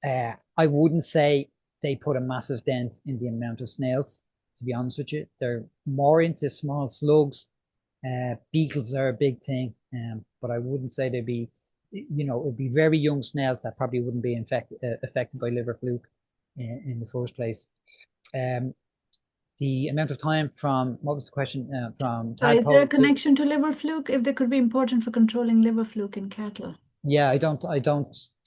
I wouldn't say they put a massive dent in the amount of snails, to be honest with you. They're more into small slugs. Beetles are a big thing, but I wouldn't say they'd be, it'd be very young snails that probably wouldn't be affected by liver fluke in the first place. The amount of time from, what was the question? From Sorry, is there a tadpole connection to liver fluke, if they could be important for controlling liver fluke in cattle? Yeah, I don't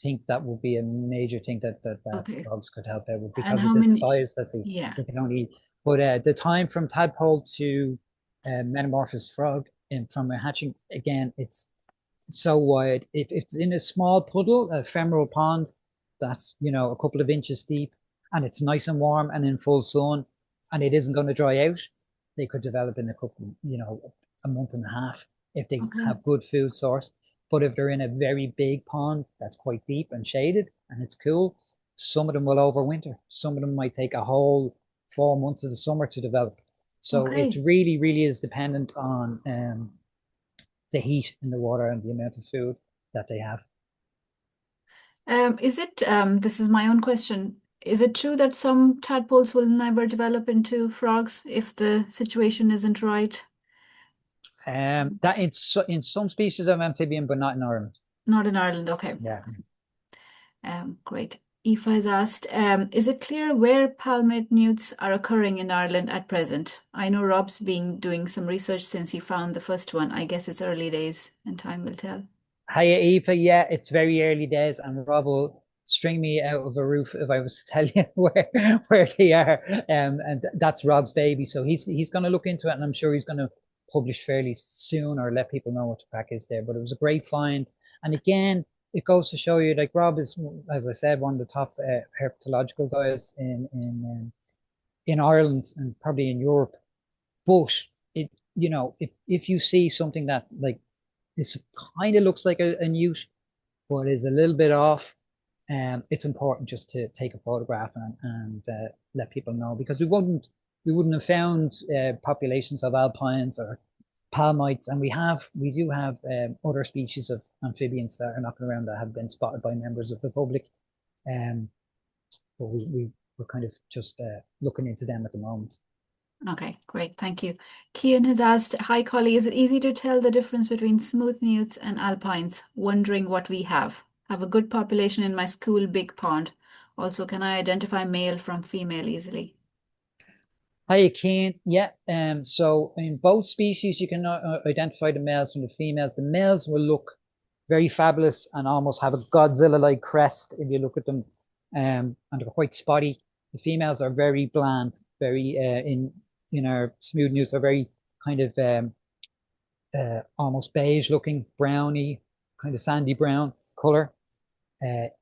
think that would be a major thing that Okay. frogs could help out with, And because how of the many? size that Yeah. they can only eat. But the time from tadpole to metamorphosis frog and from a hatching, again, it's so wide. If it's in a small puddle, a ephemeral pond, that's a couple of inches deep, and it's nice and warm and in full sun, and it isn't going to dry out, they could develop in a couple, a month and a half if they Okay. have good food source. But if they're in a very big pond that's quite deep and shaded and it's cool, some of them will overwinter. Some of them might take a whole 4 months of the summer to develop. So it really, really is dependent on the heat in the water and the amount of food that they have. This is my own question. Is it true that some tadpoles will never develop into frogs if the situation isn't right? That in some species of amphibian, but not in Ireland. Not in Ireland, okay. Yeah. Great. Aoife has asked, is it clear where palmate newts are occurring in Ireland at present? I know Rob's been doing some research since he found the first one. I guess it's early days and time will tell. Hiya, Aoife. Yeah, it's very early days, and Rob will string me out of a roof if I was to tell you where they are. And that's Rob's baby, so he's going to look into it, and I'm sure he's going to publish fairly soon or let people know what the crack is there. But it was a great find, and again, it goes to show you, like Rob is, as I said, one of the top herpetological guys in Ireland and probably in Europe. But it, if you see something that like this kind of looks like a newt, but is a little bit off, it's important just to take a photograph and let people know, because we wouldn't have found populations of alpines or palmites, and we do have other species of amphibians that are knocking around that have been spotted by members of the public. Um, but we're kind of just looking into them at the moment. Okay, great. Thank you. Kian has asked, hi, Collie, is it easy to tell the difference between smooth newts and alpines? Wondering what we have. Have a good population in my school big pond. Also, can I identify male from female easily? Hi, Keen. Yeah. So in both species, you can identify the males from the females. The males will look very fabulous and almost have a Godzilla-like crest if you look at them, and they're quite spotty. The females are very bland, very in our smooth newts are very kind of almost beige looking, browny, kind of sandy brown color.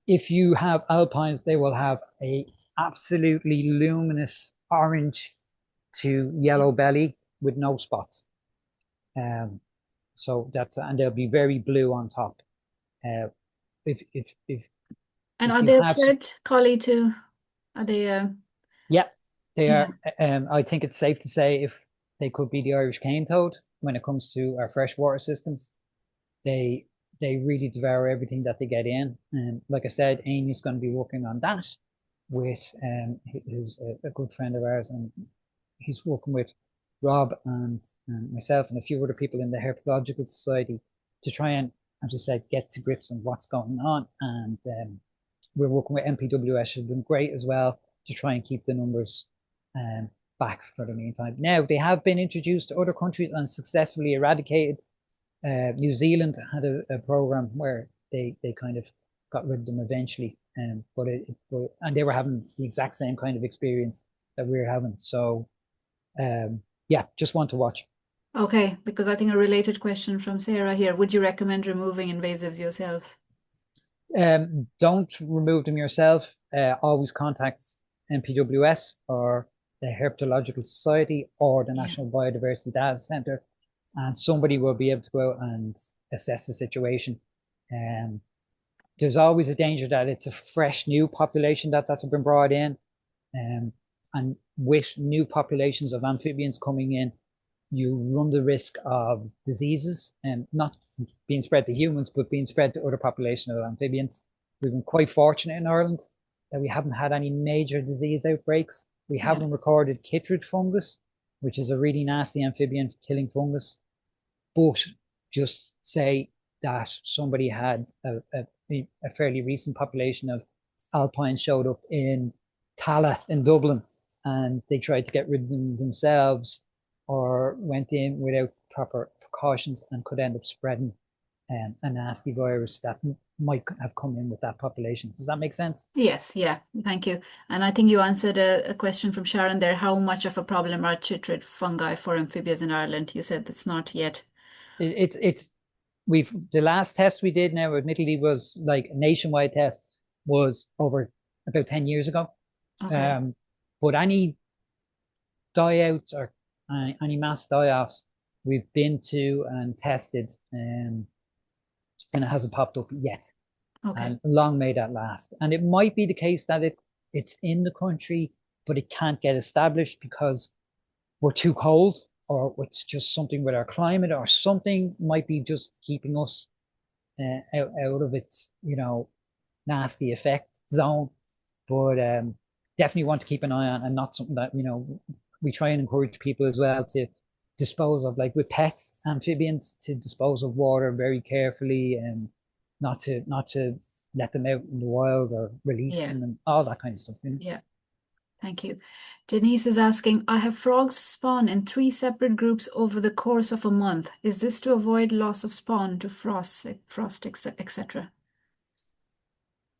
If you have alpines, they will have a absolutely luminous orange to yellow belly with no spots. Um, so and they'll be very blue on top. Uh, And if are you they a have, threat, Collie, to, are they, yeah, they yeah, are. I think it's safe to say if they could be the Irish cane toad when it comes to our freshwater systems. They they really devour everything that they get in. And like I said, Amy's going to be working on that with who's a good friend of ours, and he's working with Rob and myself and a few other people in the Herpetological Society to try and, as I said, get to grips on what's going on. And we're working with MPWS, who've been great as well, to try and keep the numbers um, back for the meantime. Now, they have been introduced to other countries and successfully eradicated. New Zealand had a program where they kind of got rid of them eventually, and they were having the exact same kind of experience that we're having. So yeah, just want to watch. okay, because I think a related question from Sarah here. Would you recommend removing invasives yourself? Don't remove them yourself. Always contact MPWS or the Herpetological Society or the Yeah. National Biodiversity Data Centre, and somebody will be able to go out and assess the situation. Um, there's always a danger that it's a fresh new population that's been brought in. Um, and with new populations of amphibians coming in, you run the risk of diseases and not being spread to humans, but being spread to other populations of amphibians. We've been quite fortunate in Ireland that we haven't had any major disease outbreaks. We Yeah. haven't recorded chytrid fungus, which is a really nasty amphibian killing fungus. But just say that somebody had a fairly recent population of alpines showed up in Tala in Dublin, and they tried to get rid of them themselves or went in without proper precautions and could end up spreading a nasty virus that might have come in with that population. Does that make sense? Yes, yeah, thank you. And I think you answered a question from Sharon there. How much of a problem are chytrid fungi for amphibians in Ireland? You said it's not yet. It's we've the last test we did now admittedly was like a nationwide test was over about 10 years ago. Okay. But any die-outs or any mass die-offs we've been to and tested, and it hasn't popped up yet. Okay. And long may that last. And it might be the case that it's in the country, but it can't get established because we're too cold, or it's just something with our climate, or something might be just keeping us out of its nasty effect zone. But definitely want to keep an eye on, and not something that, we try and encourage people as well to dispose of, like with pets, amphibians, to dispose of water very carefully, and not to let them out in the wild or release Yeah, them and all that kind of stuff. yeah. Thank you. Denise is asking, I have frogs spawn in 3 separate groups over the course of a month. Is this to avoid loss of spawn to frost, etc.?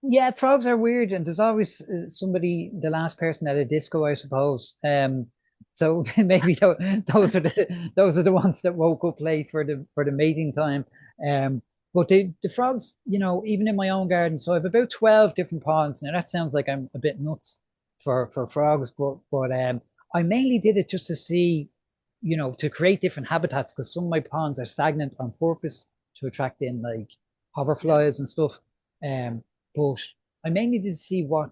Yeah, frogs are weird, and there's always somebody, the last person at a disco, I suppose. So maybe those are the ones that woke up late for the mating time. But the frogs, even in my own garden, so I have about 12 different ponds. Now that sounds like I'm a bit nuts for frogs, but I mainly did it just to see, to create different habitats, because some of my ponds are stagnant on purpose to attract in like Yeah. hoverflies and stuff. But I mainly did see what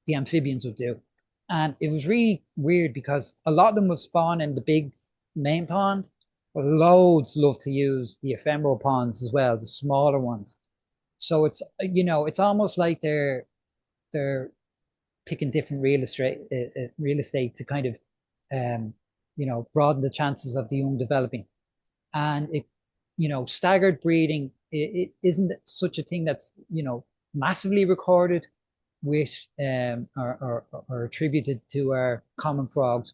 the amphibians would do. And it was really weird because a lot of them would spawn in the big main pond, but loads love to use the ephemeral ponds as well, the smaller ones. So it's almost like they're picking different real estate to kind of um, broaden the chances of the young developing. And staggered breeding, it isn't such a thing that's massively recorded with or attributed to our common frogs,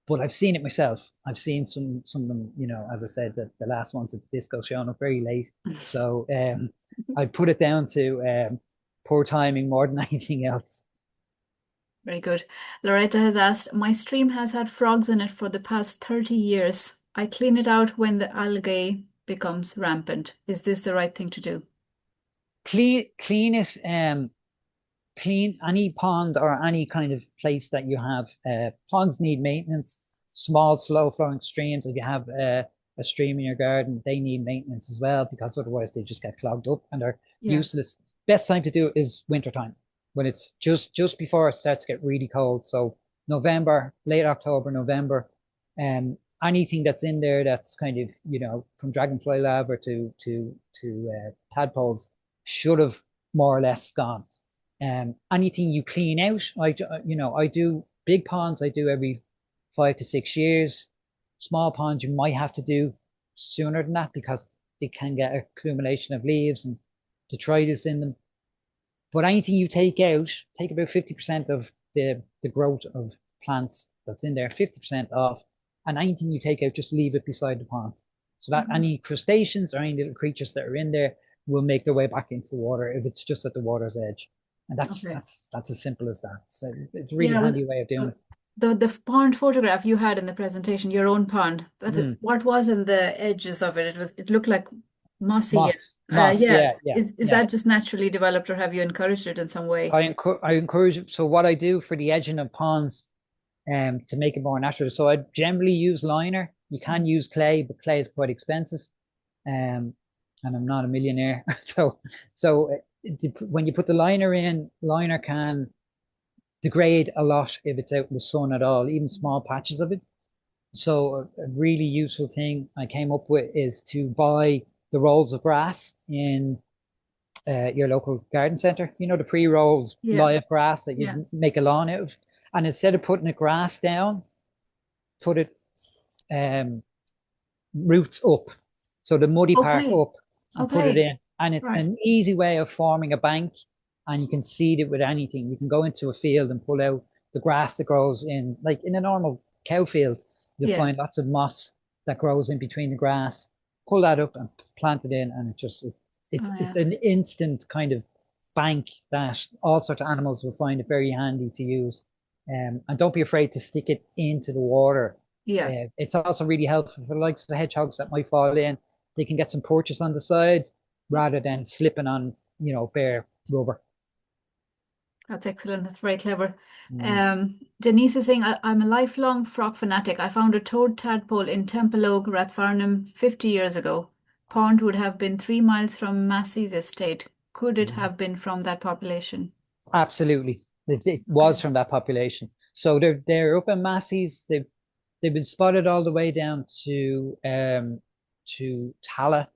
but I've seen it myself. I've seen some of them, as I said, the last ones at the disco showing up very late. So I put it down to poor timing more than anything else. Very good. Loretta has asked, my stream has had frogs in it for the past 30 years. I clean it out when the algae becomes rampant. Is this the right thing to do? Clean it. Clean any pond or any kind of place that you have. Ponds need maintenance. Small, slow flowing streams, if you have a stream in your garden, they need maintenance as well, because otherwise they just get clogged up and are Yeah. useless. Best time to do it is winter time, when it's just before it starts to get really cold. So November, late October, November. Anything that's in there that's kind of, from dragonfly larvae to tadpoles should have more or less gone. Anything you clean out, I do big ponds, I do every 5 to 6 years. Small ponds you might have to do sooner than that, because they can get accumulation of leaves and detritus in them. But anything you take out, take about 50% of the growth of plants that's in there, 50% off, and anything you take out, just leave it beside the pond. So that Okay. any crustaceans or any little creatures that are in there will make their way back into the water if it's just at the water's edge. And that's Okay. that's that's as simple as that. So it's a really Yeah, well, handy way of doing uh, it. the pond photograph you had in the presentation, your own pond, Mm. what was in the edges of it? It looked like mossy. Moss, Yeah. yeah, yeah, Is yeah. that just naturally developed or have you encouraged it in some way? I encourage. So what I do for the edging of ponds, to make it more natural. So I generally use liner. You can use clay, but clay is quite expensive. Um, and I'm not a millionaire, so when you put the liner in, liner can degrade a lot if it's out in the sun at all, even small patches of it. So a really useful thing I came up with is to buy the rolls of grass in your local garden centre. The pre-rolled Yeah. live grass that Yeah. you make a lawn out of. And instead of putting the grass down, put it um, roots up. So the muddy part Okay. up, and put it Okay. in. And it's Right. an easy way of forming a bank, and you can seed it with anything. You can go into a field and pull out the grass that grows in, like in a normal cow field, you'll Yeah. find lots of moss that grows in between the grass. Pull that up and plant it in, and it's Oh, it's yeah. an instant kind of bank that all sorts of animals will find it very handy to use. And don't be afraid to stick it into the water. Yeah. It's also really helpful for the likes of the hedgehogs that might fall in. They can get some purchase on the side rather than slipping on, bare rubber. That's excellent. That's very clever. Mm. Denise is saying, I'm a lifelong frog fanatic. I found a toad tadpole in Templeogue, Rathfarnham 50 years ago. Pond would have been 3 miles from Massey's estate. Could it Yeah. have been from that population? Absolutely. It was Okay. from that population. So they're up in Massey's. They've been spotted all the way down to Tala.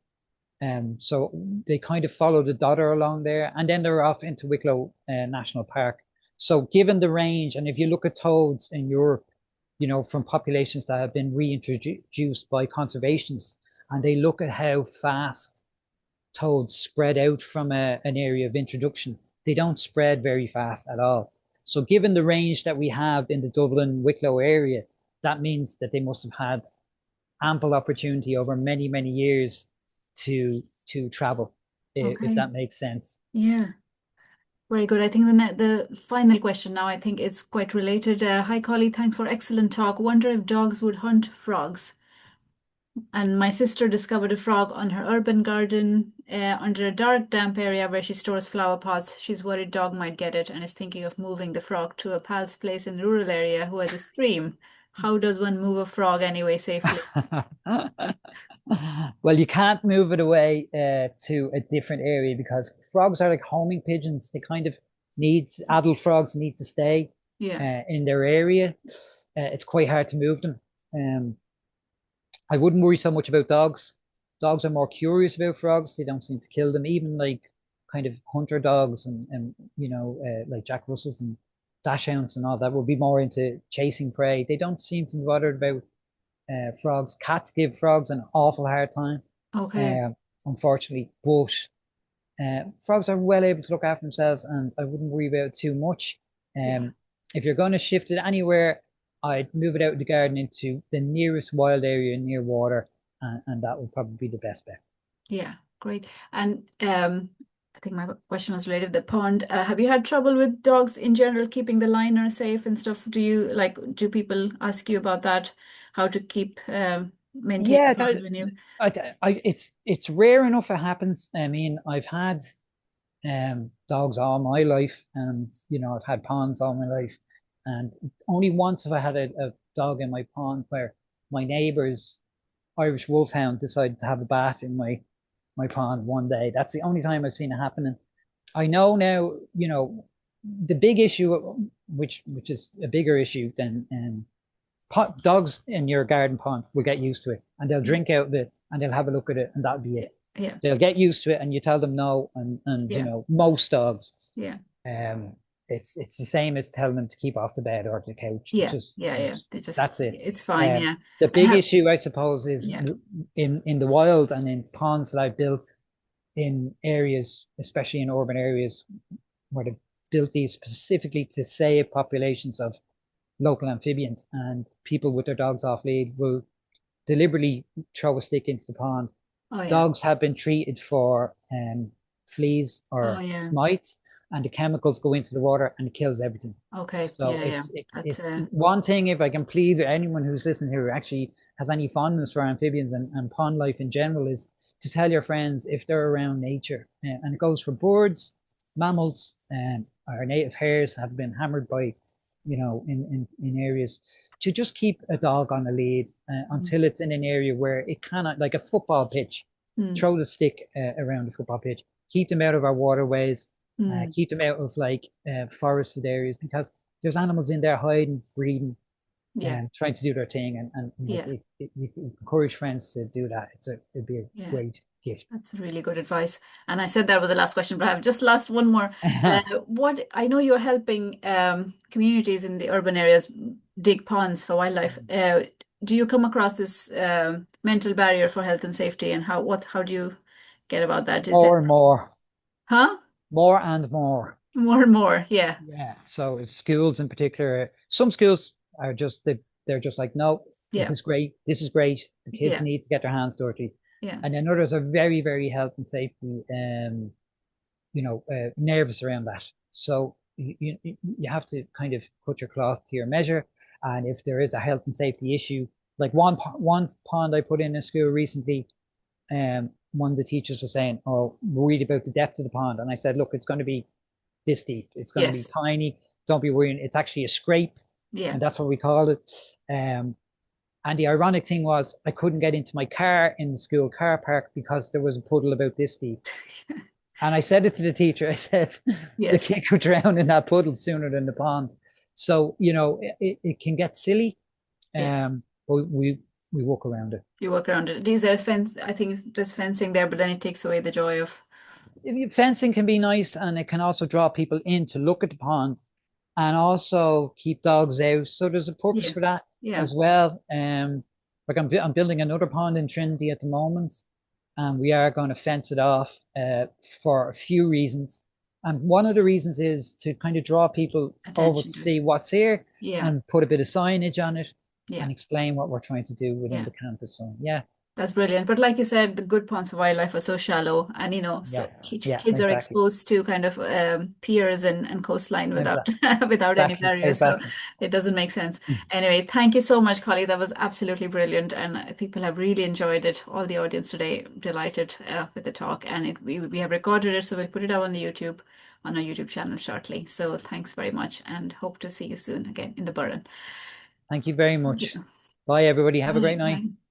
So they kind of follow the Dodder along there, and then they're off into Wicklow National Park. So given the range, and if you look at toads in Europe, from populations that have been reintroduced by conservationists, and they look at how fast toads spread out from an area of introduction, they don't spread very fast at all. So given the range that we have in the Dublin Wicklow area, that means that they must have had ample opportunity over many, many years to travel, if Okay. that makes sense. Yeah. Very good. I think the final question now, I think it's quite related. Hi, Collie. Thanks for excellent talk. Wonder if dogs would hunt frogs. And my sister discovered a frog on her urban garden under a dark, damp area where she stores flower pots. She's worried dog might get it and is thinking of moving the frog to a pal's place in a rural area who has a stream. How does one move a frog anyway safely? Well, you can't move it away to a different area because frogs are like homing pigeons. They kind of adult frogs need to stay Yeah. in their area. It's quite hard to move them. I wouldn't worry so much about dogs. Dogs are more curious about frogs. They don't seem to kill them. Even like kind of hunter dogs and like Jack Russells and dachshunds and all that would be more into chasing prey. They don't seem to be bothered about frogs. Cats give frogs an awful hard time, Okay. uh, unfortunately. But frogs are well able to look after themselves, and I wouldn't worry about it too much. Yeah. If you're going to shift it anywhere, I'd move it out of the garden into the nearest wild area near water, and that would probably be the best bet. Yeah. Great. And I think my question was related to the pond. Have you had trouble with dogs in general keeping the liner safe and stuff? Do people ask you about that? How to keep maintain the Yeah, pond when you? it's rare enough it happens. I mean, I've had dogs all my life, and I've had ponds all my life, and only once have I had a dog in my pond where my neighbour's Irish wolfhound decided to have a bath in my pond one day. That's the only time I've seen it happen. And I know now, the big issue, which is a bigger issue than dogs in your garden pond will get used to it, and they'll drink out of it, and they'll have a look at it, and that'll be Yeah. it. Yeah. They'll get used to it, and you tell them no, and Yeah. most dogs, Yeah. um, it's the same as telling them to keep off the bed or the couch. Yeah. Just Yeah. Yeah. They just that's it. it's fine. Yeah. The And big have issue, I suppose, is yeah. in the wild and in ponds that I've built in areas, especially in urban areas, where they've built these specifically to save populations of local amphibians, and people with their dogs off lead will deliberately throw a stick into the pond. Oh yeah. Dogs have been treated for fleas Oh or yeah. mites, and the chemicals go into the water and it kills everything. Okay. So Yeah. Yeah. That's it's one thing, if I can plead with anyone who's listening who actually has any fondness for amphibians and pond life in general, is to tell your friends if they're around nature, and it goes for birds, mammals, our native hares have been hammered by, in areas, to just keep a dog on a lead until it's in an area where it cannot, like a football pitch, mm. throw the stick around the football pitch, keep them out of our waterways, Mm. keep them out of like forested areas, because there's animals in there hiding, breeding, Yeah. and trying to do their thing. And Yeah. you encourage friends to do that. It'd be a Yeah. great gift. That's really good advice. And I said that was the last question, but I have just last one more. What I know you're helping communities in the urban areas dig ponds for wildlife. Do you come across this mental barrier for health and safety, and how do you get about that? Is it More and more, huh? more and more. More and more, yeah. Yeah. So schools in particular, some schools are just they're just like, no, this Yeah. is great. This is great. The kids Yeah. need to get their hands dirty. Yeah. And then others are very, very health and safety, nervous around that. So you have to kind of cut your cloth to your measure. And if there is a health and safety issue, like one pond I put in a school recently, one of the teachers was saying, "Oh, worried about the depth of the pond," and I said, "Look, it's going to be this deep. It's going to be Yes. tiny. Don't be worrying. It's actually a scrape, Yeah. and that's what we call it." And the ironic thing was, I couldn't get into my car in the school car park because there was a puddle about this deep. And I said it to the teacher. I said, the Yes. kid could drown in that puddle sooner than the pond. So, it can get silly, Yeah. but we walk around it. You work around it. These are fence. I think there's fencing there, but then it takes away the joy of. Fencing can be nice, and it can also draw people in to look at the pond. and also keep dogs out. So there's a purpose Yeah. for that Yeah. as well. Like I'm building another pond in Trinity at the moment, and we are going to fence it off for a few reasons. And one of the reasons is to kind of draw people over to Attention to it. see what's here Yeah. and put a bit of signage on it Yeah. and explain what we're trying to do within Yeah. the campus. So yeah, That's brilliant. But like you said, the good ponds for wildlife are so shallow, and yeah, so yeah, kids are exactly, exposed to kind of piers and coastline without exactly, without any exactly, barriers. So exactly. it doesn't make sense. Anyway, thank you so much, Collie. That was absolutely brilliant, and people have really enjoyed it. All the audience today delighted with the talk, and we have recorded it, so we'll put it out on the YouTube on our YouTube channel shortly. So thanks very much, and hope to see you soon again in the Burren. Thank you very Thank much. you. Bye, everybody. Have a great Bye. night. Bye.